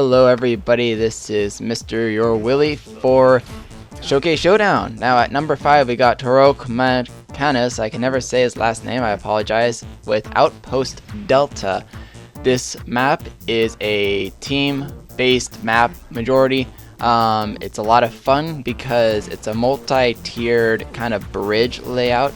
Hello everybody, this is MrYourWilly for Showcase Showdown. Now at number 5 we got Torok Morkanus, I can never say his last name, I apologize, with Outpost Delta. This map is a team-based map majority. It's a lot of fun because it's a multi-tiered kind of bridge layout,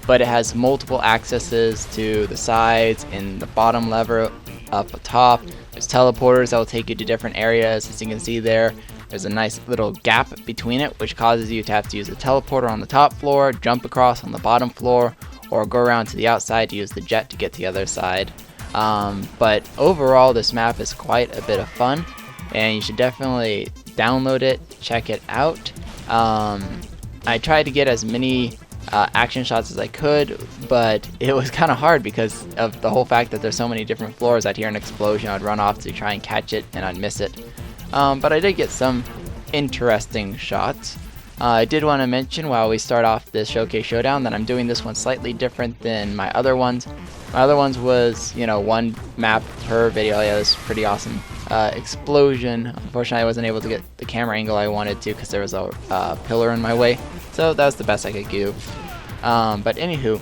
but it has multiple accesses to the sides and the bottom lever up top. There's teleporters that will take you to different areas. As you can see there, there's a nice little gap between it, which causes you to have to use a teleporter on the top floor, jump across on the bottom floor, or go around to the outside to use the jet to get to the other side. But overall, this map is quite a bit of fun, and you should definitely download it, check it out. I tried to get as many action shots as I could, but it was kind of hard because of the whole fact that there's so many different floors. I'd hear an explosion, I'd run off to try and catch it, and I'd miss it. But I did get some interesting shots. I did want to mention while we start off this Showcase Showdown that I'm doing this one slightly different than my other ones. My other ones was, you know, one map per video. Yeah, this is pretty awesome. Explosion. Unfortunately, I wasn't able to get the camera angle I wanted to because there was a pillar in my way. So that was the best I could do. But anywho,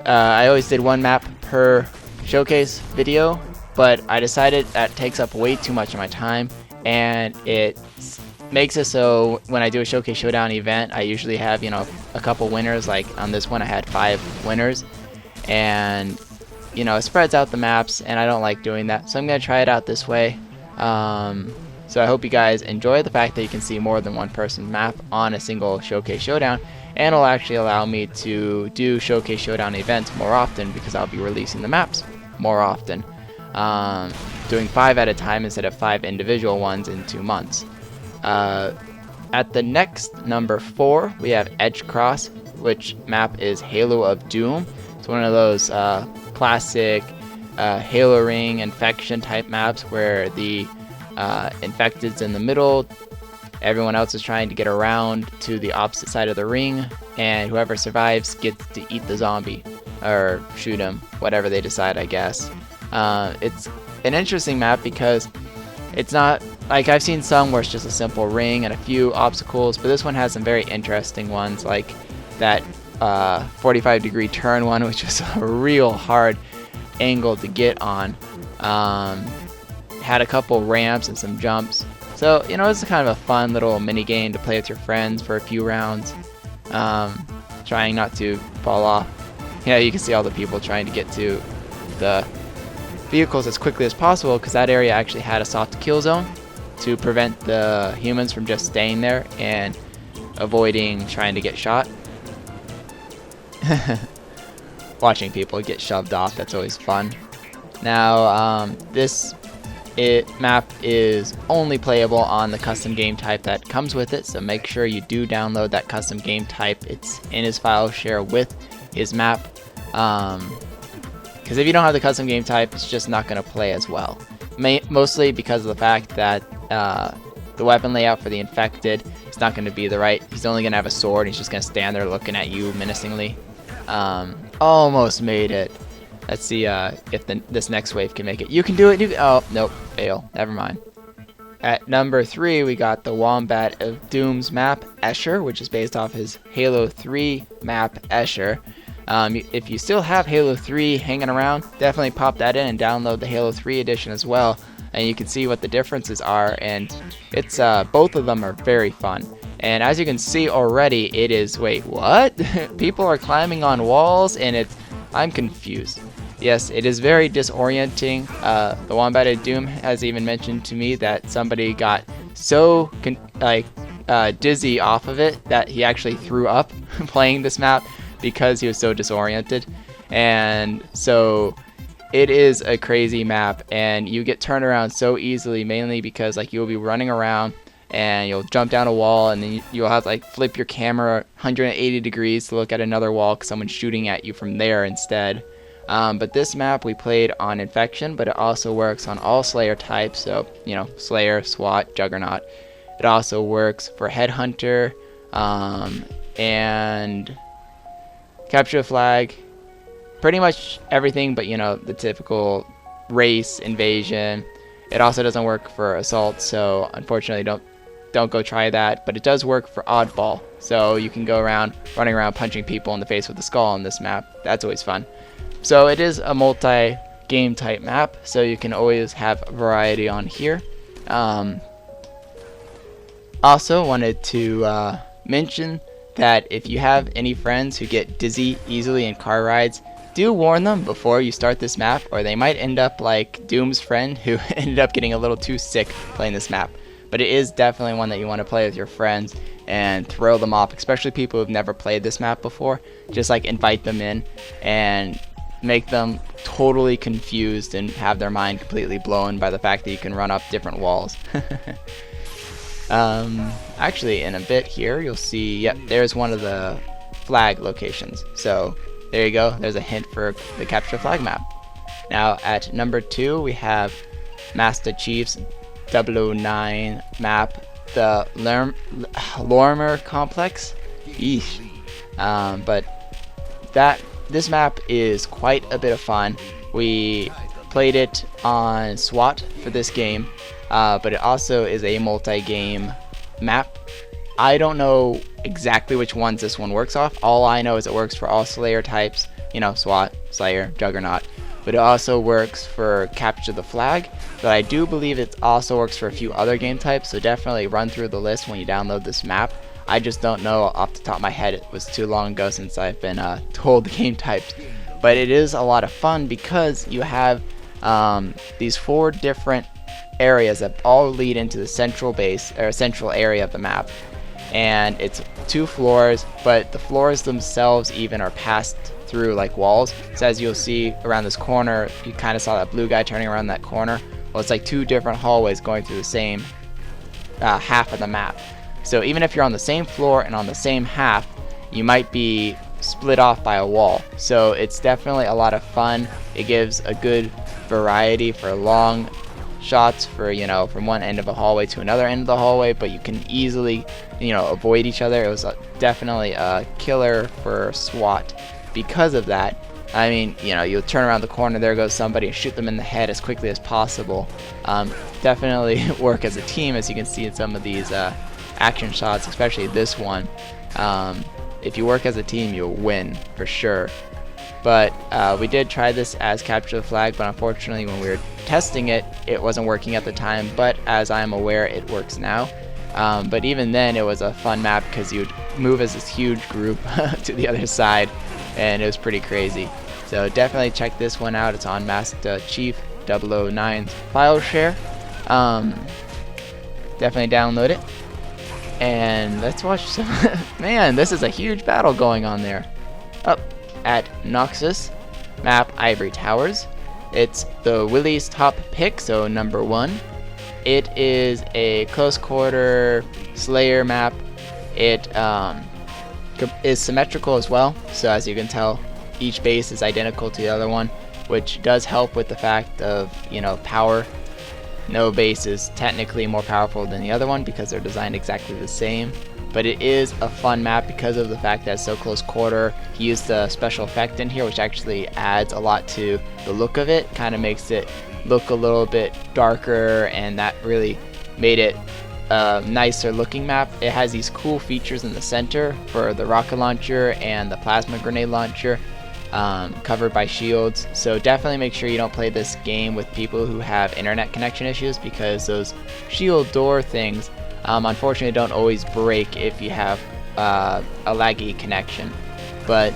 I always did one map per showcase video, but I decided that takes up way too much of my time, and it makes it so when I do a Showcase Showdown event, I usually have, you know, a couple winners. Like on this one I had 5 winners, and you know, it spreads out the maps, and I don't like doing that, so I'm gonna try it out this way. So I hope you guys enjoy the fact that you can see more than one person's map on a single Showcase Showdown, and it'll actually allow me to do Showcase Showdown events more often because I'll be releasing the maps more often, doing 5 at a time instead of 5 individual ones in 2 months. At the next number 4 we have ejcross, which map is Halo of Doom. It's one of those classic Halo Ring infection type maps where the infected's in the middle, everyone else is trying to get around to the opposite side of the ring, and whoever survives gets to eat the zombie or shoot him, whatever they decide, I guess. It's an interesting map because it's not like I've seen some where it's just a simple ring and a few obstacles, but this one has some very interesting ones, like that 45-degree turn one, which was a real hard angle to get on. Had a couple ramps and some jumps, so you know, it's kind of a fun little mini game to play with your friends for a few rounds, trying not to fall off. Yeah, you can see all the people trying to get to the vehicles as quickly as possible because that area actually had a soft kill zone to prevent the humans from just staying there and avoiding trying to get shot. Watching people get shoved off, that's always fun. Now this map is only playable on the custom game type that comes with it, so make sure you do download that custom game type. It's in his file share with his map, because if you don't have the custom game type, it's just not going to play as well, mostly because of the fact that the weapon layout for the infected is not going to be the right. He's only going to have a sword, and he's just going to stand there looking at you menacingly. Almost made it. Let's see if this next wave can make it. You can do it. Oh, nope. Fail. Never mind. At number 3, we got TheWombatOfDoom's map, Escher, which is based off his Halo 3 map, Escher. If you still have Halo 3 hanging around, definitely pop that in and download the Halo 3 edition as well, and you can see what the differences are, and it's both of them are very fun. And as you can see already, it is, wait, what? People are climbing on walls, and I'm confused. Yes, it is very disorienting. TheWombatOfDoom has even mentioned to me that somebody got so dizzy off of it that he actually threw up playing this map because he was so disoriented. And so it is a crazy map, and you get turned around so easily, mainly because like you'll be running around and you'll jump down a wall, and then you'll have to like flip your camera 180 degrees to look at another wall because someone's shooting at you from there instead. But this map we played on Infection, but it also works on all Slayer types, so you know, Slayer, SWAT, Juggernaut. It also works for Headhunter, and Capture the Flag, pretty much everything but, you know, the typical race, invasion, It also doesn't work for assault, so unfortunately don't go try that. But it does work for oddball, so you can go around running around punching people in the face with a skull on this map. That's always fun. So it is a multi-game type map, so you can always have variety on here. Also wanted to mention that if you have any friends who get dizzy easily in car rides, do warn them before you start this map, or they might end up like Doom's friend who ended up getting a little too sick playing this map. But it is definitely one that you want to play with your friends and throw them off, especially people who've never played this map before. Just like invite them in and make them totally confused and have their mind completely blown by the fact that you can run up different walls. Actually, in a bit here, you'll see, yep, there's one of the flag locations. So there you go. There's a hint for the capture flag map. Now at number 2, we have Masta Chief's 009 map, the lorimer complex. Eesh. But this map is quite a bit of fun. We played it on SWAT for this game, but it also is a multi-game map. I don't know exactly which ones this one works off. All I know is it works for all Slayer types, you know, SWAT, Slayer, Juggernaut. But it also works for Capture the Flag. But I do believe it also works for a few other game types, so definitely run through the list when you download this map. I just don't know off the top of my head. It was too long ago since I've been told the game types. But it is a lot of fun because you have these 4 different areas that all lead into the central base, or central area of the map. And it's 2 floors, but the floors themselves even are passed through like walls. So as you'll see around this corner, you kind of saw that blue guy turning around that corner. Well, it's like 2 different hallways going through the same half of the map. So even if you're on the same floor and on the same half, you might be split off by a wall. So it's definitely a lot of fun. It gives a good variety for long shots for, you know, from one end of a hallway to another end of the hallway, but you can easily, you know, avoid each other. It was definitely a killer for SWAT because of that. I mean, you know, you'll turn around the corner, there goes somebody, and shoot them in the head as quickly as possible. Definitely work as a team, as you can see in some of these action shots, especially this one. If you work as a team, you'll win for sure. But we did try this as Capture the Flag, but unfortunately when we were testing it, it wasn't working at the time, but as I'm aware, it works now. But even then, it was a fun map because you'd move as this huge group to the other side, and it was pretty crazy. So definitely check this one out. It's on Masta Chief 009's file share. Definitely download it. And let's watch some. Man, this is a huge battle going on there. Up at Noxsu map, Ivory Towers. It's TheWombatOfDoom's top pick, so number 1. It is a close quarter Slayer map. It is symmetrical as well, so as you can tell, each base is identical to the other one, which does help with the fact of, you know, power. No base is technically more powerful than the other one because they're designed exactly the same. But it is a fun map because of the fact that it's so close quarter. He used a special effect in here which actually adds a lot to the look of it. Kind of makes it look a little bit darker, and that really made it a nicer looking map. It has these cool features in the center for the rocket launcher and the plasma grenade launcher. Covered by shields, so definitely make sure you don't play this game with people who have internet connection issues, because those shield door things unfortunately don't always break if you have a laggy connection. But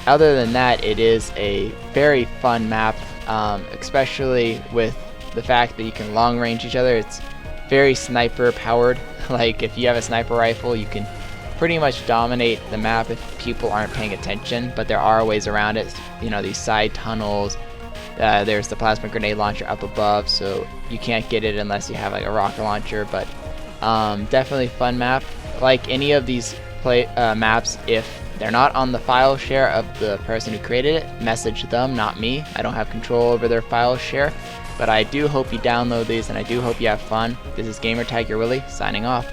other than that, it is a very fun map, especially with the fact that you can long range each other. It's very sniper powered. Like if you have a sniper rifle, you can pretty much dominate the map if people aren't paying attention, but there are ways around it. You know, these side tunnels, there's the plasma grenade launcher up above, so you can't get it unless you have like a rocket launcher. But definitely fun map. Like any of these maps, if they're not on the file share of the person who created it, message them, not me. I don't have control over their file share, but I do hope you download these, and I do hope you have fun. This is GamerTag Your Willy, signing off.